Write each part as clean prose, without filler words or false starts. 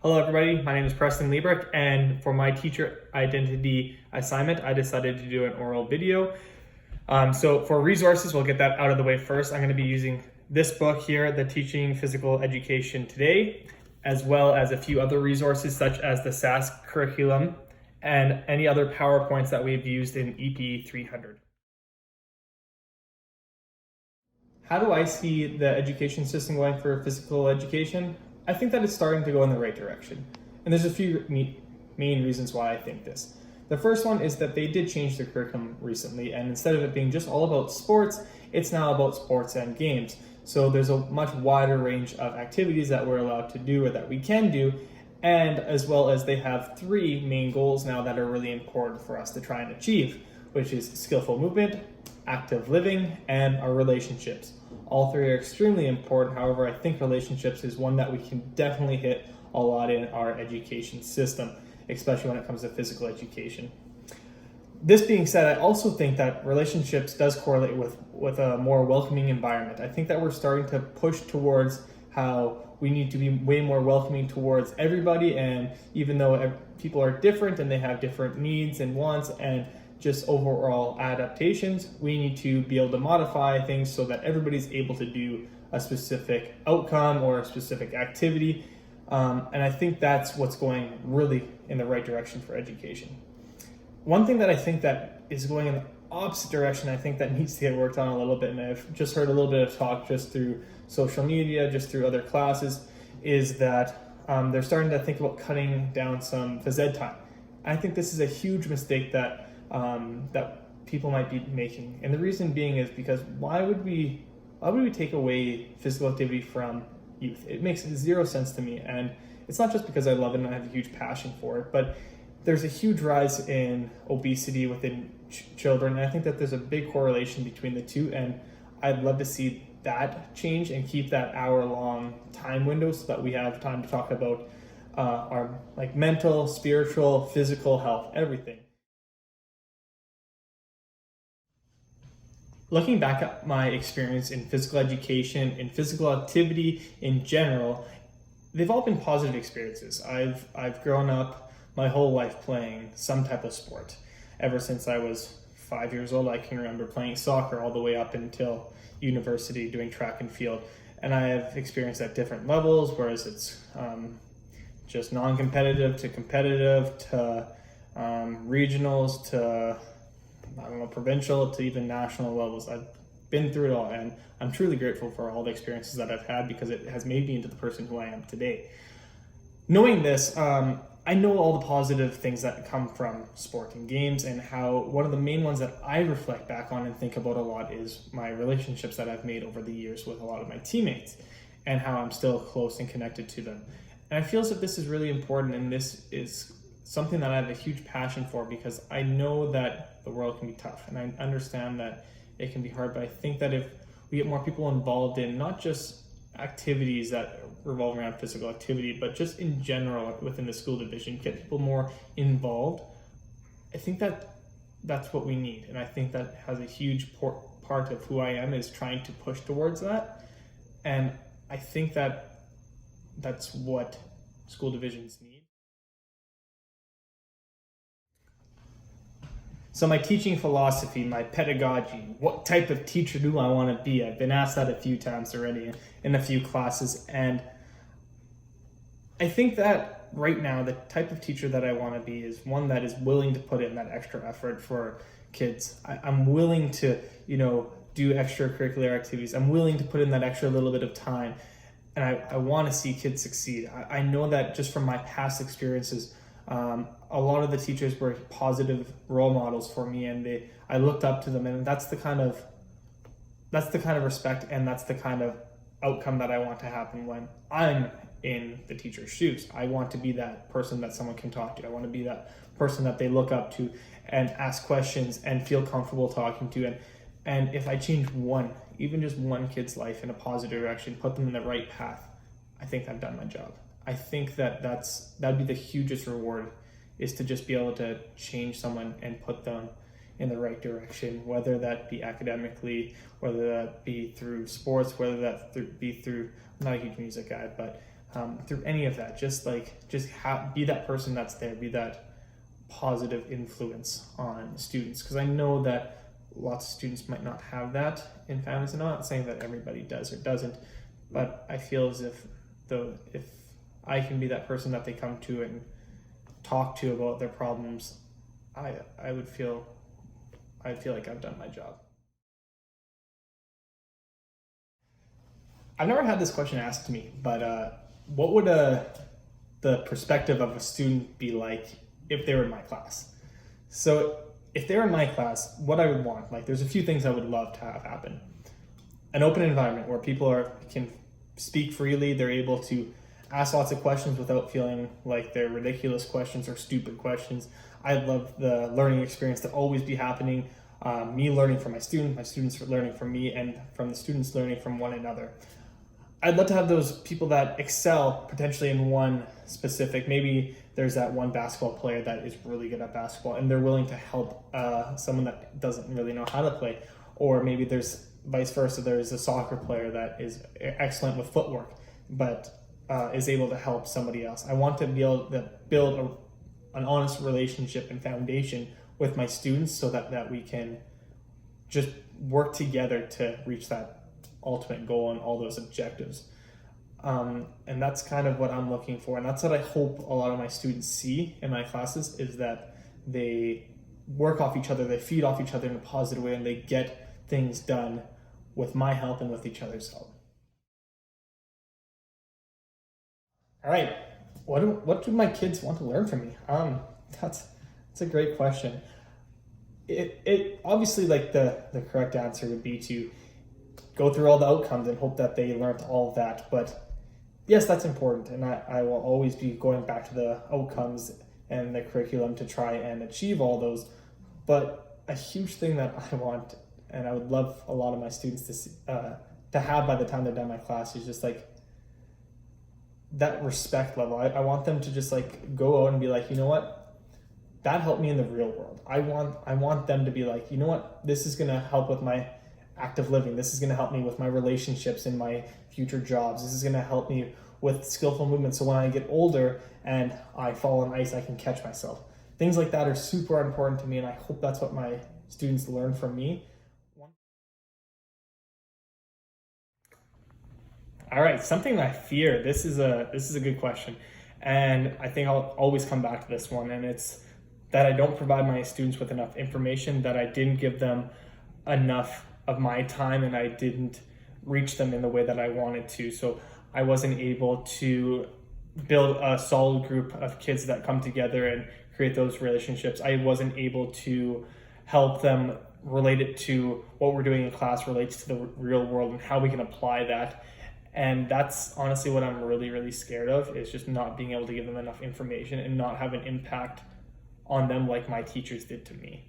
Hello everybody, my name is Preston Liebrick, and for my teacher identity assignment, I decided to do an oral video. So for resources, we'll get that out of the way first. I'm going to be using this book here, The Teaching Physical Education Today, as well as a few other resources such as the SAS curriculum and any other PowerPoints that we've used in EP 300. How do I see the education system going for physical education? I think that it's starting to go in the right direction. And there's a few main reasons why I think this. The first one is that they did change the curriculum recently, and instead of it being just all about sports, it's now about sports and games. So there's a much wider range of activities that we're allowed to do or that we can do, and as well as they have three main goals now that are really important for us to try and achieve, which is skillful movement, active living, and our relationships. All three are extremely important. However, I think relationships is one that we can definitely hit a lot in our education system, especially when it comes to physical education. This being said, I also think that relationships does correlate with a more welcoming environment. I think that we're starting to push towards how we need to be way more welcoming towards everybody, and even though people are different and they have different needs and wants and just overall adaptations, we need to be able to modify things so that everybody's able to do a specific outcome or a specific activity. And I think that's what's going really in the right direction for education. One thing that I think that is going in the opposite direction, I think that needs to get worked on a little bit, and I've just heard a little bit of talk just through social media, just through other classes, is that they're starting to think about cutting down some phys ed time. I think this is a huge mistake that people might be making, and the reason being is because why would we take away physical activity from youth? It makes zero sense to me, and it's not just because I love it and I have a huge passion for it, but there's a huge rise in obesity within children, and I think that there's a big correlation between the two, and I'd love to see that change and keep that hour-long time window so that we have time to talk about our mental, spiritual, physical health, everything. Looking back at my experience in physical education, in physical activity in general, they've all been positive experiences. I've grown up my whole life playing some type of sport. Ever since I was 5 years old, I can remember playing soccer all the way up until university doing track and field. And I have experienced at different levels, whereas it's just non-competitive to competitive to regionals to provincial to even national levels. I've been through it all, and I'm truly grateful for all the experiences that I've had because it has made me into the person who I am today. Knowing this, I know all the positive things that come from sport and games, and how one of the main ones that I reflect back on and think about a lot is my relationships that I've made over the years with a lot of my teammates and how I'm still close and connected to them. And I feel as if this is really important, and this is something that I have a huge passion for because I know that the world can be tough, and I understand that it can be hard, but I think that if we get more people involved in not just activities that revolve around physical activity, but just in general within the school division, get people more involved, I think that that's what we need. And I think that has a huge part of who I am is trying to push towards that. And I think that that's what school divisions need. So my teaching philosophy, my pedagogy, what type of teacher do I want to be? I've been asked that a few times already in a few classes, and I think that right now the type of teacher that I want to be is one that is willing to put in that extra effort for kids. I'm willing to, do extracurricular activities. I'm willing to put in that extra little bit of time, and I want to see kids succeed. I know that just from my past experiences, a lot of the teachers were positive role models for me, and I looked up to them, and that's the kind of respect, and that's the kind of outcome that I want to happen when I'm in the teacher's shoes. I want to be that person that someone can talk to. I want to be that person that they look up to and ask questions and feel comfortable talking to. And if I change even just one kid's life in a positive direction, put them in the right path, I think I've done my job. I think that'd be the hugest reward, is to just be able to change someone and put them in the right direction, whether that be academically, whether that be through sports, whether that be through, I'm not a huge music guy, but through any of that. Just be that person that's there, be that positive influence on students, because I know that lots of students might not have that in families. I'm not saying that everybody does or doesn't, but I feel as if I can be that person that they come to and talk to about their problems, I would feel like I've done my job. I've never had this question asked to me, but what would the perspective of a student be like if they were in my class? So if they're in my class, what I would want, there's a few things I would love to have happen. An open environment where people can speak freely, they're able to ask lots of questions without feeling like they're ridiculous questions or stupid questions. I'd love the learning experience to always be happening, me learning from my students learning from me, and from the students learning from one another. I'd love to have those people that excel potentially in one specific, maybe there's that one basketball player that is really good at basketball and they're willing to help someone that doesn't really know how to play. Or maybe there's vice versa, there's a soccer player that is excellent with footwork, but is able to help somebody else. I want to be able to build an honest relationship and foundation with my students so that we can just work together to reach that ultimate goal and all those objectives. And that's kind of what I'm looking for. And that's what I hope a lot of my students see in my classes, is that they work off each other, they feed off each other in a positive way, and they get things done with my help and with each other's help. All right, what do my kids want to learn from me? That's a great question. It obviously, the correct answer would be to go through all the outcomes and hope that they learned all of that. But yes, that's important, and I will always be going back to the outcomes and the curriculum to try and achieve all those. But a huge thing that I want, and I would love a lot of my students to have by the time they're done my class, is just that respect level. I want them to just go out and be like, you know what, that helped me in the real world. I want them to be like, you know what, this is going to help with my active living. This is going to help me with my relationships and my future jobs. This is going to help me with skillful movement. So when I get older and I fall on ice, I can catch myself. Things like that are super important to me, and I hope that's what my students learn from me. All right, something I fear. This is a good question, and I think I'll always come back to this one, and it's that I don't provide my students with enough information, that I didn't give them enough of my time, and I didn't reach them in the way that I wanted to. So I wasn't able to build a solid group of kids that come together and create those relationships. I wasn't able to help them relate it to what we're doing in class relates to the real world and how we can apply that. And that's honestly what I'm really, really scared of, is just not being able to give them enough information and not have an impact on them like my teachers did to me.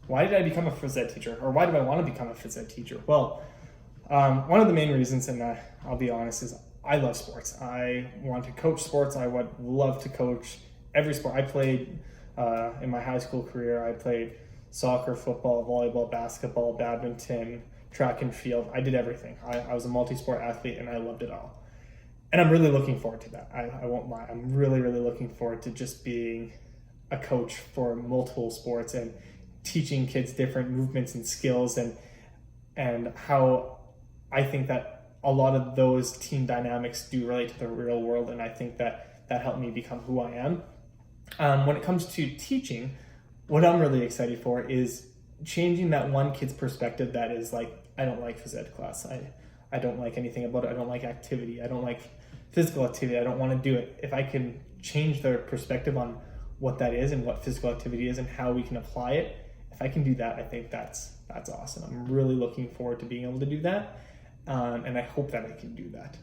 Why did I become a phys ed teacher, or why do I want to become a phys ed teacher? Well, one of the main reasons, and I'll be honest, is I love sports. I want to coach sports. I would love to coach every sport. I played in my high school career. I played soccer, football, volleyball, basketball, badminton, track and field. I did everything. I was a multi-sport athlete, and I loved it all. And I'm really looking forward to that. I won't lie. I'm really, really looking forward to just being a coach for multiple sports and teaching kids different movements and skills, and how I think that a lot of those team dynamics do relate to the real world, and I think that helped me become who I am. When it comes to teaching, what I'm really excited for is changing that one kid's perspective that is like, I don't like phys ed class. I don't like anything about it. I don't like activity. I don't like physical activity. I don't want to do it. If I can change their perspective on what that is and what physical activity is and how we can apply it, if I can do that, I think that's awesome. I'm really looking forward to being able to do that, and I hope that I can do that.